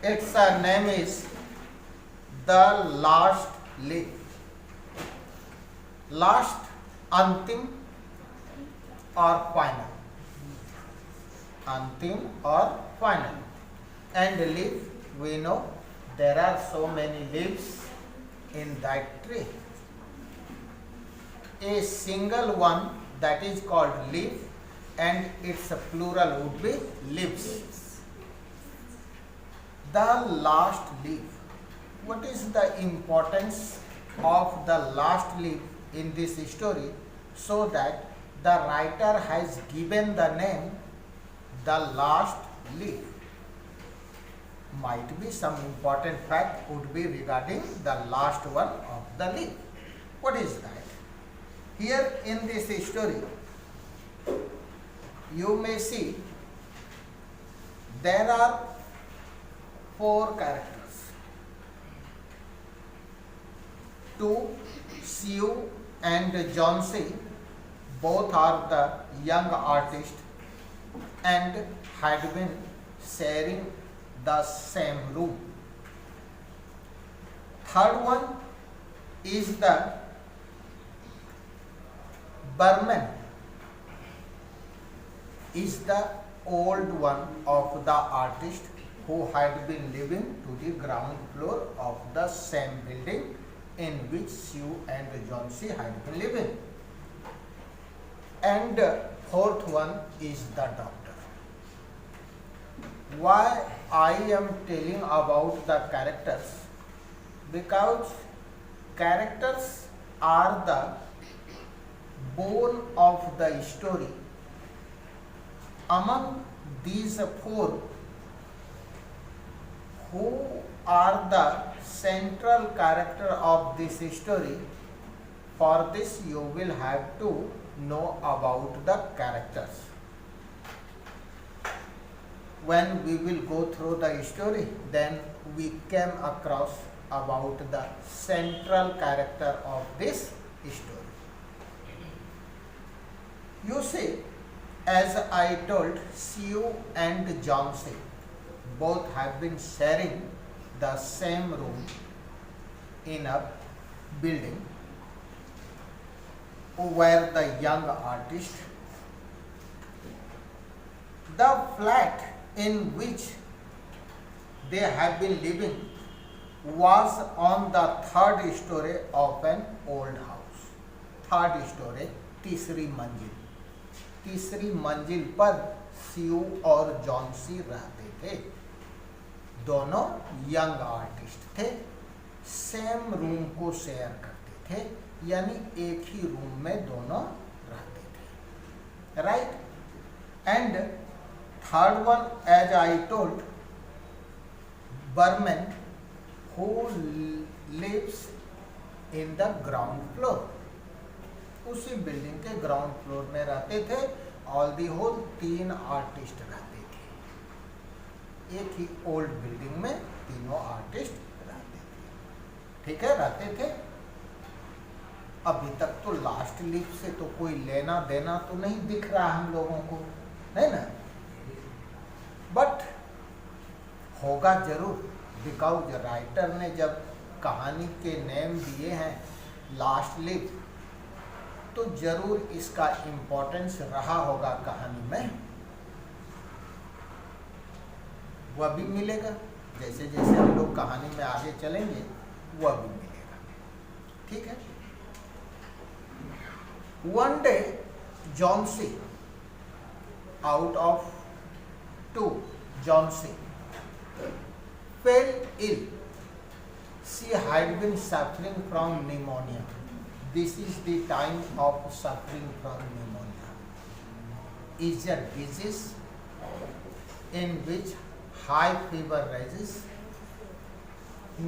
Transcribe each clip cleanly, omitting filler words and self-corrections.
its name is The Last Leaf. Last, अंतिम or final. Antim or final. And leaf, we know there are so many leaves in that tree. A single one, that is called leaf, and its plural would be leaves. The last leaf. What is the importance of the last leaf in this story? So that the writer has given the name The Last Leaf. Might be some important fact would be regarding the last one of the leaf. What is that? Here in this story, you may see there are 4 characters. 2, Sue and John C. Both are the young artists and had been sharing the same room. Third one is the Berman, is the old one of the artist who had been living to the ground floor of the same building in which Sue and John C. had been living. And fourth one is the doctor. Why I am telling about the characters? Because characters are the bone of the story. Among these 4, who are the central character of this story? For this you will have to know about the characters. When we will go through the story, then we came across about the central character of this story. You see, as I told, Sue and John C. both have been sharing the same room in a building where the young artist, the flat in which they have been living was on the 3rd story of an old house. 3rd story, तीसरी मंजिल. तीसरी मंजिल पर CU और John C रहते थे. दोनों young artist थे, सेम रूम को शेयर करते थे, यानी एक ही रूम में दोनों रहते थे. Right? And third one, as I told, Behrman, who lives in the ground floor. उसी बिल्डिंग के ग्राउंड फ्लोर में रहते थे. ऑल दी होल 3 आर्टिस्ट रहते थे. एक ही ओल्ड बिल्डिंग में तीनों आर्टिस्ट रहते थे. ठीक है, रहते थे. अभी तक तो लास्ट लीफ से तो कोई लेना देना तो नहीं दिख रहा हम लोगों को, है ना? बट होगा जरूर, बिकॉज राइटर ने जब कहानी के नेम दिए हैं लास्ट लीफ, तो जरूर इसका इम्पोर्टेंस रहा होगा कहानी में. वह भी मिलेगा जैसे जैसे हम लोग कहानी में आगे चलेंगे, वह भी मिलेगा. ठीक है. One day Johnsy, out of 2, Johnsy fell ill. She had been suffering from pneumonia. This is the time of suffering from pneumonia. Is a disease in which high fever rises,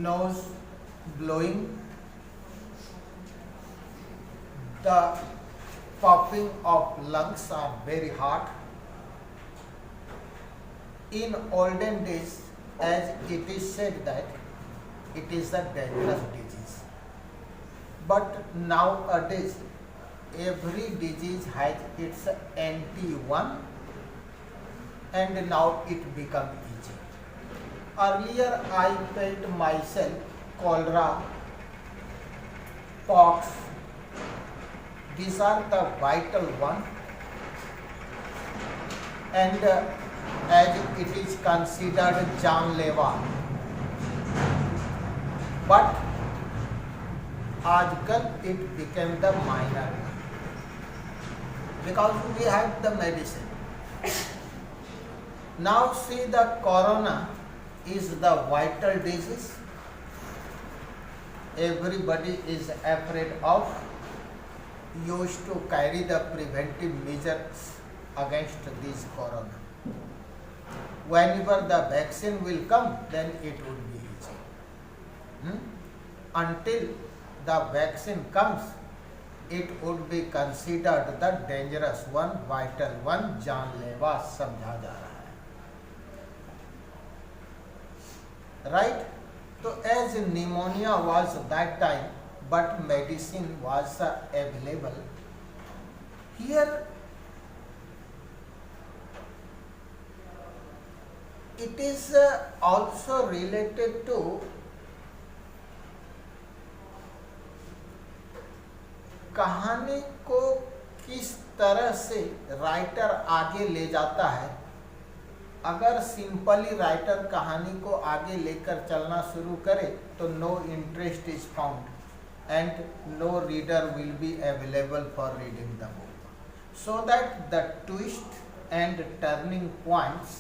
nose blowing, the puffing of lungs are very hot. In olden days, as it is said that it is a dangerous disease, but nowadays every disease has its anti one, and now it become easy. earlier I felt myself cholera, pox. These are the vital one, and as it is considered जानलेवा, but आजकल it became the minor because we have the medicine. Now see, the corona is the vital disease. Everybody is afraid of, used to carry the preventive measures against this corona. Whenever the vaccine will come, then it would be easy. Until the vaccine comes, it would be considered the dangerous one, vital one, जानलेवा समझा जा रहा है, right? So as pneumonia was that time, but medicine was available. Here it is also related to कहानी को किस तरह से राइटर आगे ले जाता है. अगर सिंपली राइटर कहानी को आगे लेकर चलना शुरू करे तो no interest is found and no reader will be available for reading the book. So that the twist and turning points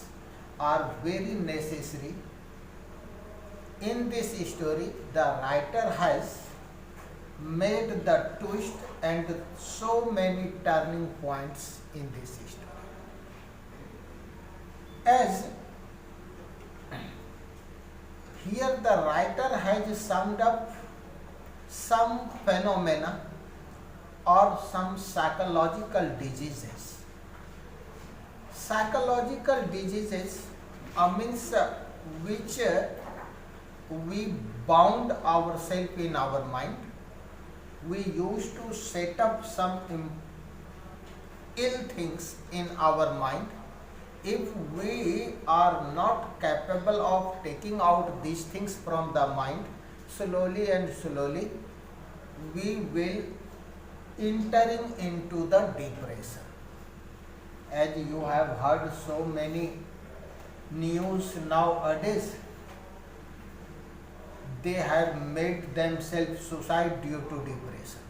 are very necessary. In this story the writer has made the twist and so many turning points in this story. As here the writer has summed up some phenomena or some psychological diseases. Psychological diseases means which we bound ourselves in our mind. We used to set up some ill things in our mind. If we are not capable of taking out these things from the mind, slowly and slowly we will entering into the depression. As you have heard so many news nowadays, they have made themselves suicide due to depression.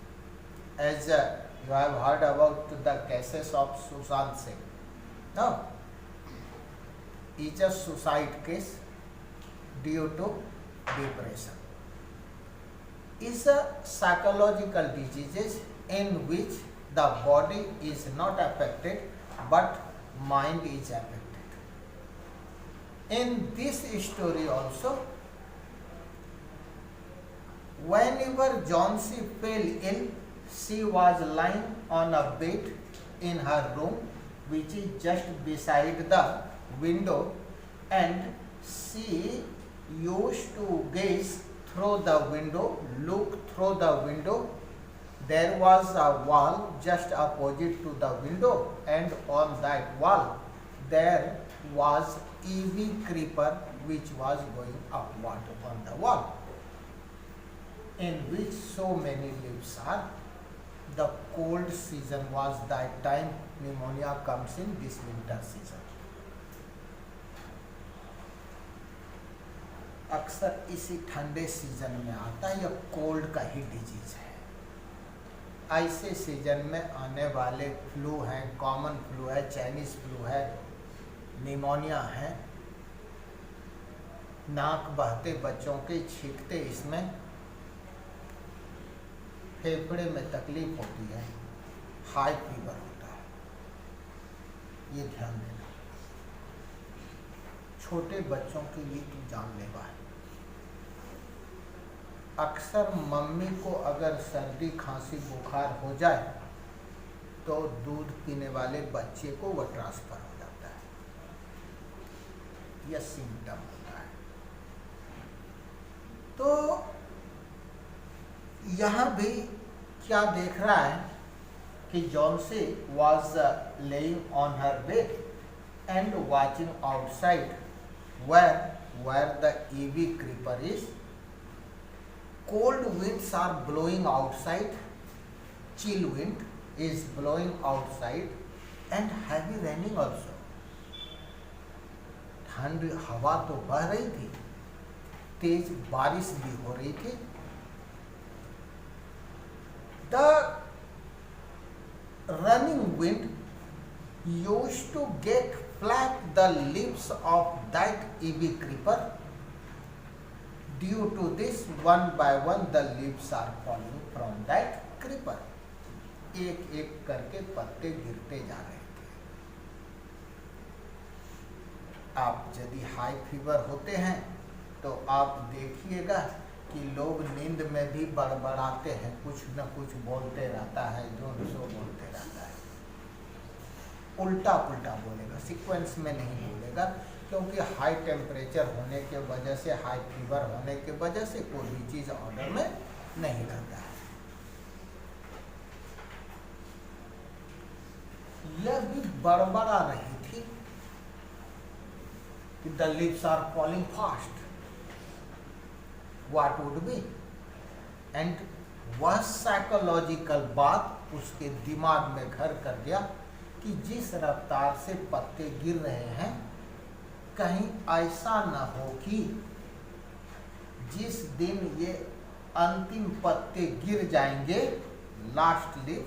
As you have heard about the cases of Sushant Singh. No, it's a suicide case due to depression. It's a psychological disease in which the body is not affected but mind is affected. In this story also, whenever Jhansi fell ill, she was lying on a bed in her room, which is just beside the window, and she used to gaze through the window, look through the window. There was a wall just opposite to the window, and on that wall there was Ivy creeper which was going upward on the wall, in which so many leaves are. The cold season was that time. Pneumonia comes in this winter season. अक्सर इसी ठंडे season में आता है. यह cold का ही disease है. ऐसे सीजन में आने वाले फ्लू हैं, कॉमन फ्लू है, चाइनीज फ्लू है, निमोनिया है, नाक बहते बच्चों के छींकते, इसमें फेफड़े में तकलीफ होती है, हाई फीवर होता है. ये ध्यान देना. छोटे बच्चों के लिए तो जानलेवा है. अक्सर मम्मी को अगर सर्दी खांसी बुखार हो जाए तो दूध पीने वाले बच्चे को वह ट्रांसफर हो जाता है. यह सिम्टम होता है. तो यहाँ भी क्या देख रहा है कि Jhansi was laying on her bed and watching outside, where where the EV creeper is. Cold winds are blowing outside, chill wind is blowing outside, and heavy raining also. ठंड हवा तो बह रही थी, तेज बारिश भी हो रही थी. The running wind used to get flap the leaves of that EV creeper. Due to this, one by one the leaves are falling from that creeper. एक एक करके पत्ते गिरते जा रहे थे. आप यदि हाई फीवर होते हैं तो आप देखिएगा कि लोग नींद में भी बड़बड़ाते हैं, कुछ न कुछ बोलते रहता है, जो सो बोलते रहता है. उल्टा पुल्टा बोलेगा, सीक्वेंस में नहीं बोलेगा, क्योंकि हाई टेम्परेचर होने के वजह से, हाई फीवर होने के वजह से कोई भी चीज़ ऑर्डर में नहीं रहता है. यह भी बड़बड़ा रही थी कि the leaves are falling fast. What would be? And वह साइकोलॉजिकल बात उसके दिमाग में घर कर गया कि जिस रफ्तार से पत्ते गिर रहे हैं, कहीं ऐसा न हो कि जिस दिन ये अंतिम पत्ते गिर जाएंगे, लास्ट लीफ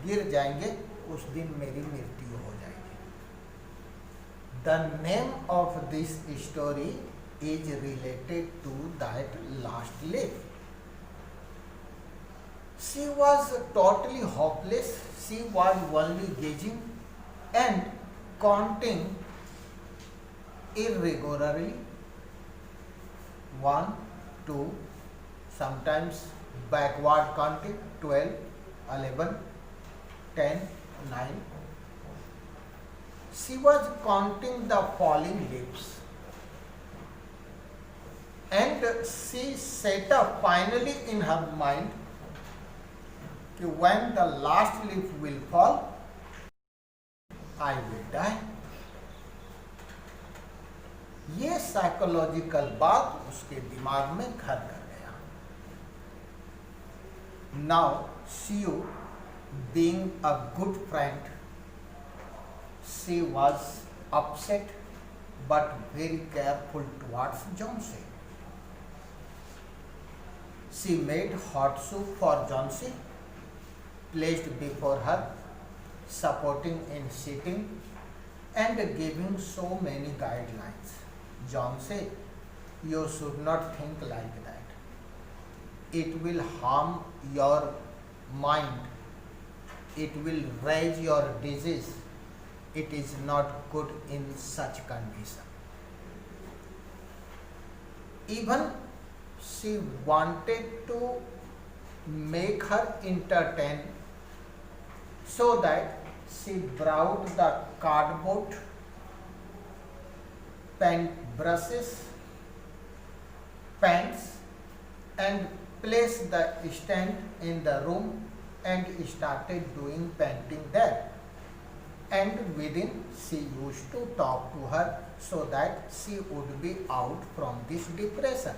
गिर जाएंगे, उस दिन मेरी मृत्यु हो जाएगी. The name of this story is related to that last leaf. She was totally hopeless. She was only gazing and counting irregularly. 1, 2, sometimes backward counting, 12, 11, 10, 9. She was counting the falling leaves. And she set up finally in her mind that when the last leaf will fall, I will die. ये psychological बात उसके दिमाग में घर कर गया. Now Sue, being a good friend, she was upset but very careful towards Johnsy. She made hot soup for Johnsy, placed before her, supporting in sitting, and giving so many guidelines. Johnsy, you should not think like that. It will harm your mind. It will raise your disease. It is not good in such condition. Even she wanted to make her entertain, so that she brought the cardboard, paint brushes, paints, and placed the stand in the room and started doing painting there. And within, she used to talk to her so that she would be out from this depression.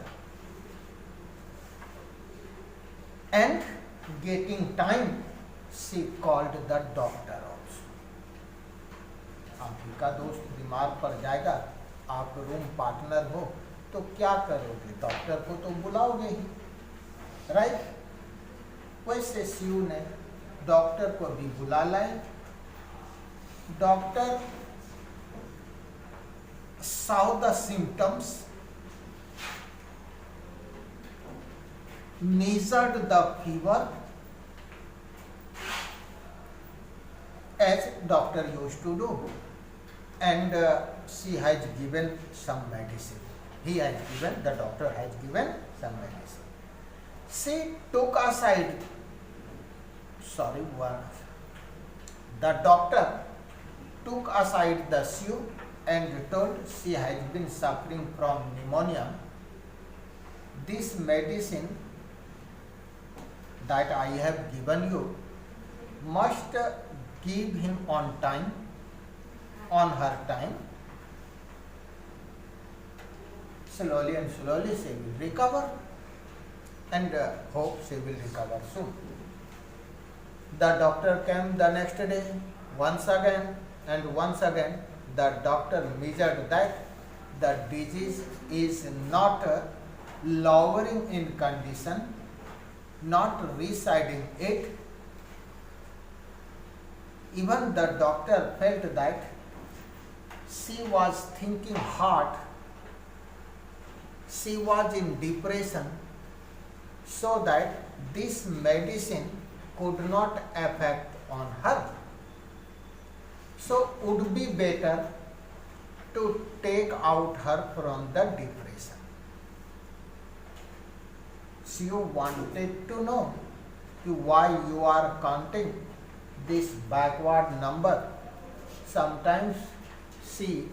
And getting time, she called the doctor also. आपका दोस्त बीमार पड़ जाएगा, आप room partner हो, तो क्या करोगे? डॉक्टर को तो बुलाओगे ही, राइट? वैसे स्यू ने डॉक्टर को भी बुला लाए. Doctor saw the symptoms, measured the fever as doctor used to do, and she has given some medicine. The doctor has given some medicine. She took aside, the doctor took aside the Sue and told she has been suffering from pneumonia. This medicine that I have given you must give him on her time, slowly and slowly she will recover, and hope she will recover soon. The doctor came the next day once again, and once again the doctor measured that the disease is not lowering in condition, not residing it. Even the doctor felt that she was thinking hard, she was in depression, so that this medicine could not affect on her. So would be better to take out her from the depression. She wanted to know why you are counting this backward number. Sometimes she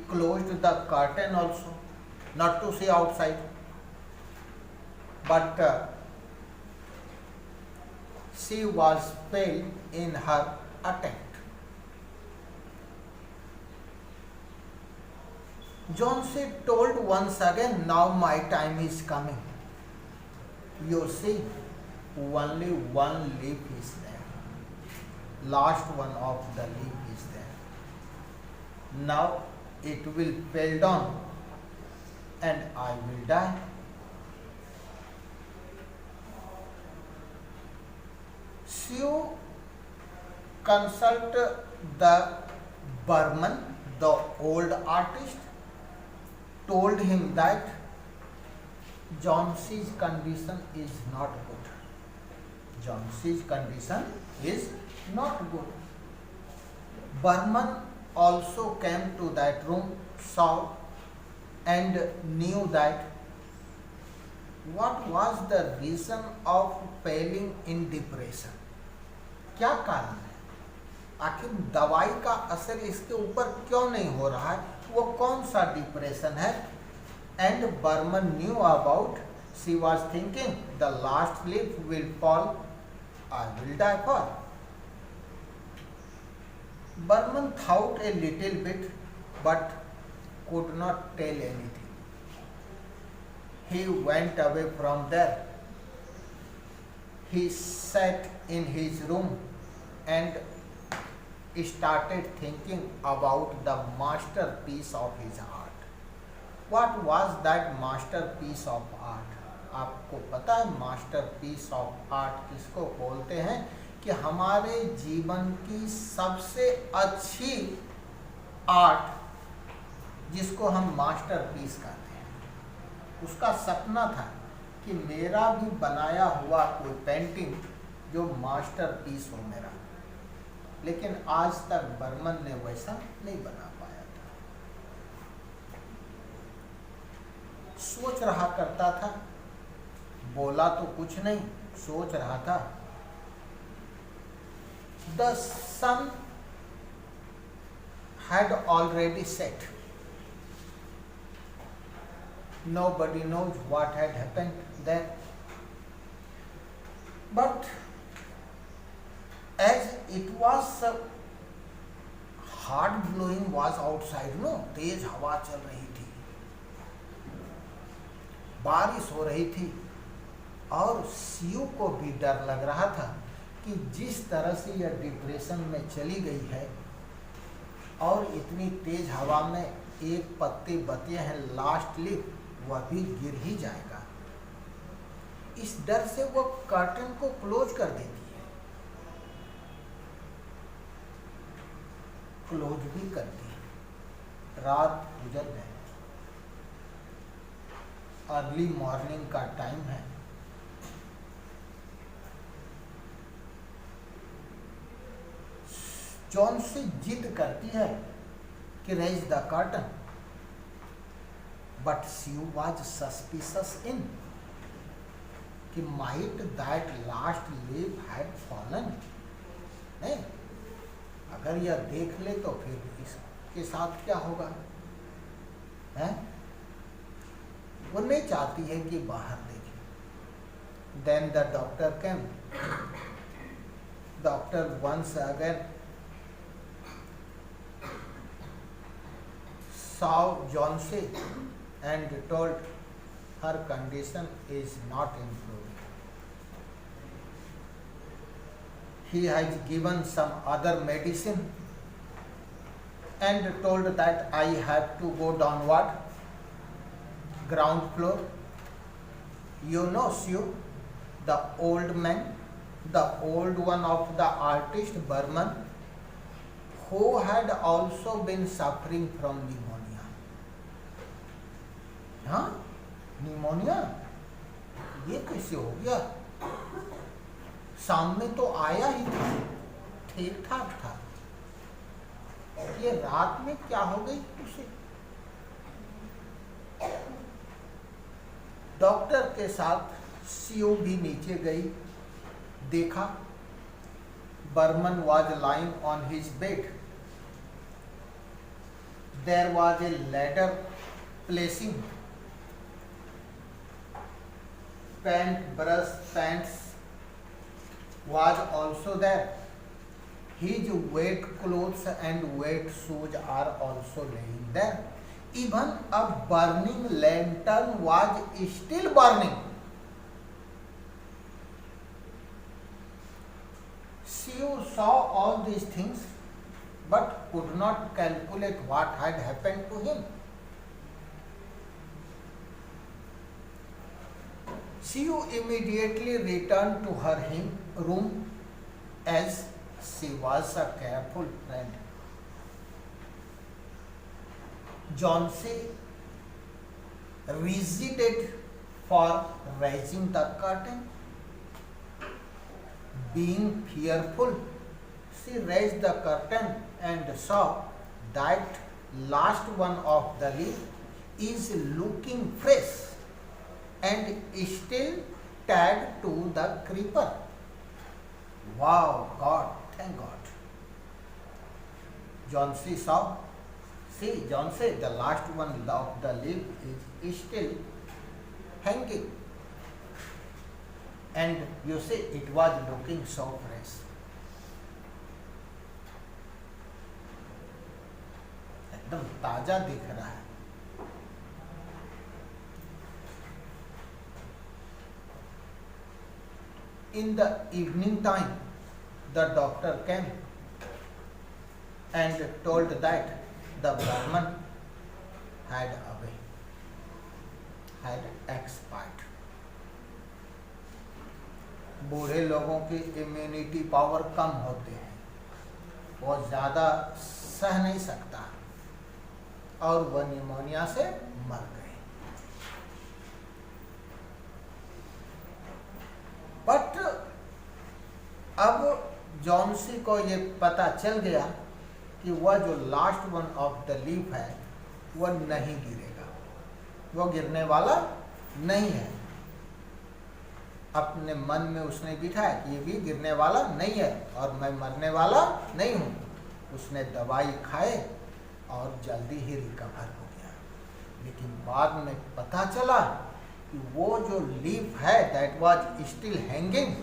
closed the curtain also, not to see outside, but she was pale in her attempt. Johnsy told once again, now my time is coming. You see, only one leaf is there. Last one of the leaf is there. Now it will fall down and I will die. Sue consult the Burman, the old artist, told him that Johnsy's condition is not good. Johnsy's condition is not good. Burman also came to that room, saw and knew that what was the reason of failing in depression. क्या कारण है, आखिर दवाई का असर इसके ऊपर क्यों नहीं हो रहा है, वो कौन सा डिप्रेशन है. And Behrman knew about, she was thinking the last leaf will fall, I will die for. Behrman thought a little bit but could not tell anything. He went away from there. He sat in his room and started thinking about the masterpiece of his art. What was that masterpiece of art? आपको पता है masterpiece of art किसको बोलते हैं? कि हमारे जीवन की सबसे अच्छी आर्ट जिसको हम मास्टरपीस कहते हैं. उसका सपना था कि मेरा भी बनाया हुआ कोई पेंटिंग जो मास्टरपीस हो मेरा, लेकिन आज तक बर्मन ने वैसा नहीं बना पाया था. सोच रहा करता था, बोला तो कुछ नहीं, सोच रहा था. The sun had already set. Nobody knows what had happened there. But as it was hard blowing was outside, no, तेज हवा चल रही थी, बारिश हो रही थी, और सीयू को भी डर लग रहा था कि जिस तरह से यह डिप्रेशन में चली गई है और इतनी तेज हवा में एक पत्ते बचे हैं, लास्ट लीफ, वह भी गिर ही जाएगा. इस डर से वो कर्टन को क्लोज कर देती है, क्लोज भी करती है. रात गुजर गए, अर्ली मॉर्निंग का टाइम है. जॉन से जिद करती है कि raise the curtain, but she was suspicious in कि might that last leaf had fallen. नहीं, अगर यह देख ले तो फिर इसके साथ क्या होगा, है? वो नहीं चाहती है कि बाहर देखे. Then the doctor came. Doctor once again saw Johnsy and told her condition is not improving. He has given some other medicine and told that I have to go downward, ground floor. You know, Sue, the old man, the old one of the artist Burman, who had also been suffering from pneumonia. हाँ, pneumonia ये कैसे हो गया? शाम में तो आया ही था, ठीक ठाक था, ये रात में क्या हो गई उसे? डॉक्टर के साथ सीओ भी नीचे गई, देखा Behrman was lying on his bed. There was a ladder placing, paint brush paints was also there. His wet clothes and wet shoes are also laying there. Even a burning lantern was still burning. She saw all these things but could not calculate what had happened to him. She immediately returned to her room as she was a careful friend. Johnsy resided for raising the curtain. Being fearful, she raised the curtain and saw that last one of the leaf is looking fresh and still tagged to the creeper. Wow, God, thank God. Johnsy saw, see, Johnsy, the last one of the leaf is still hanging. And you see, it was looking so fresh. एकदम ताजा दिख रहा है. In the evening time, the doctor came and told that the Burman had expired. बूढ़े लोगों की immunity power कम होते हैं, वो ज़्यादा सह नहीं सकता और वह निमोनिया से मर गए. बट अब जॉन्सी को ये पता चल गया कि वह जो last one of the leaf है वह नहीं गिरेगा, वह गिरने वाला नहीं है. अपने मन में उसने बिठाया कि ये भी गिरने वाला नहीं है और मैं मरने वाला नहीं हूँ. उसने दवाई खाए और जल्दी ही रिकवर हो गया. लेकिन बाद में पता चला कि वो जो लीफ है that was still hanging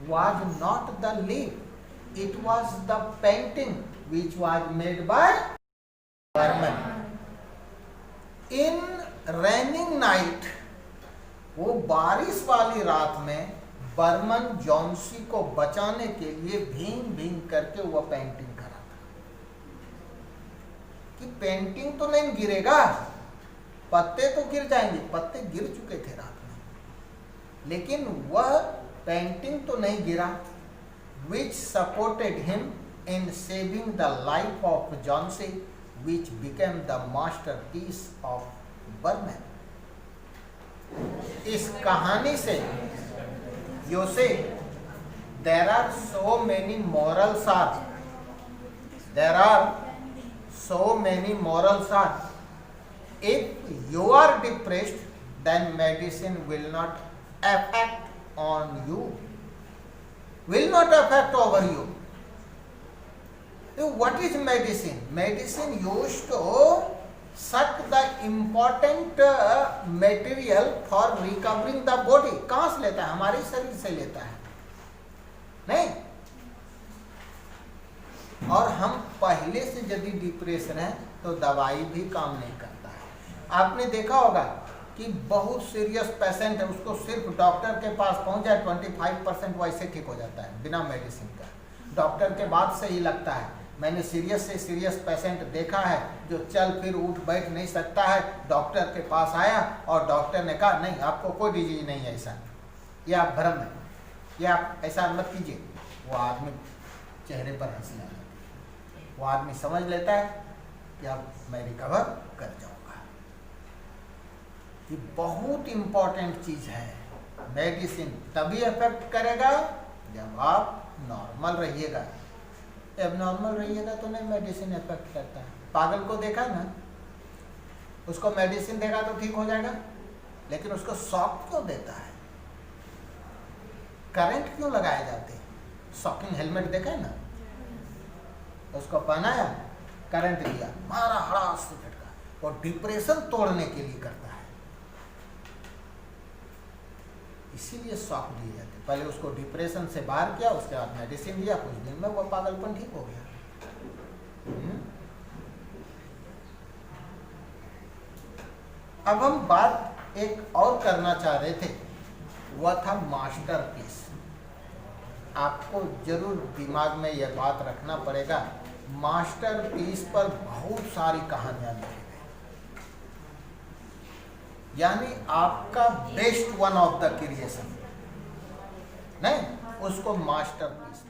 was not the leaf, it was the painting which was made by Burman. In raining night, वो बारिश वाली रात में बर्मन जॉन्सी को बचाने के लिए भींग भींग करके वो पेंटिंग करा था कि पेंटिंग तो नहीं गिरेगा, पत्ते तो गिर जाएंगे. पत्ते गिर चुके थे रात में, लेकिन वह पेंटिंग तो नहीं गिरा. which supported him in saving the life of Johnsy, which became the masterpiece of Burman. इस कहानी से you see there are so many morals are, there are so many morals are. If you are depressed, then medicine will not affect on you, will not affect over you. What is medicine? Medicine used to suck the important material for recovering the body. कहाँ से लेता है? हमारे शरीर से लेता है, नहीं? और हम पहले से यदि डिप्रेशन है तो दवाई भी काम नहीं करता है। आपने देखा होगा कि बहुत सीरियस पेशेंट है, उसको सिर्फ डॉक्टर के पास पहुंच जाए 25% वैसे ठीक हो जाता है बिना मेडिसिन का। डॉक्टर के बाद से ही लगता है। मैंने सीरियस से सीरियस पेशेंट देखा है जो चल फिर उठ बैठ नहीं सकता है, डॉक्टर के पास आया और डॉक्टर ने कहा नहीं आपको कोई डिजीज नहीं है ऐसा, ये आप भ्रम है, ये आप ऐसा मत कीजिए। वो आदमी चेहरे पर हंसी आ जाती है, वो आदमी समझ लेता है कि अब मैं रिकवर कर जाऊंगा। ये बहुत इंपॉर्टेंट चीज है। मेडिसिन तभी इफेक्ट करेगा जब आप नॉर्मल रहिएगा, एबनॉर्मल रहिएगा तो नहीं मेडिसिन इफेक्ट करता है। पागल को देखा ना, उसको मेडिसिन देगा तो ठीक हो जाएगा, लेकिन उसको शॉक क्यों देता है, करंट क्यों लगाए जाते हैं? शॉकिंग हेलमेट देखा है ना, उसको पहनाया, करंट दिया, मारा हड़ास से झटका, और डिप्रेशन तोड़ने के लिए करता है। इसीलिए शॉक दिए जाते। पहले उसको डिप्रेशन से बाहर किया, उसके बाद मेडिसिन दिया, कुछ दिन में वो पागलपन ठीक हो गया। अब हम बात एक और करना चाह रहे थे, वह था मास्टरपीस। आपको जरूर दिमाग में यह बात रखना पड़ेगा, मास्टरपीस पर बहुत सारी कहानियां लिखी गई, यानी आपका best one of the creation नहीं, उसको मास्टरपीस।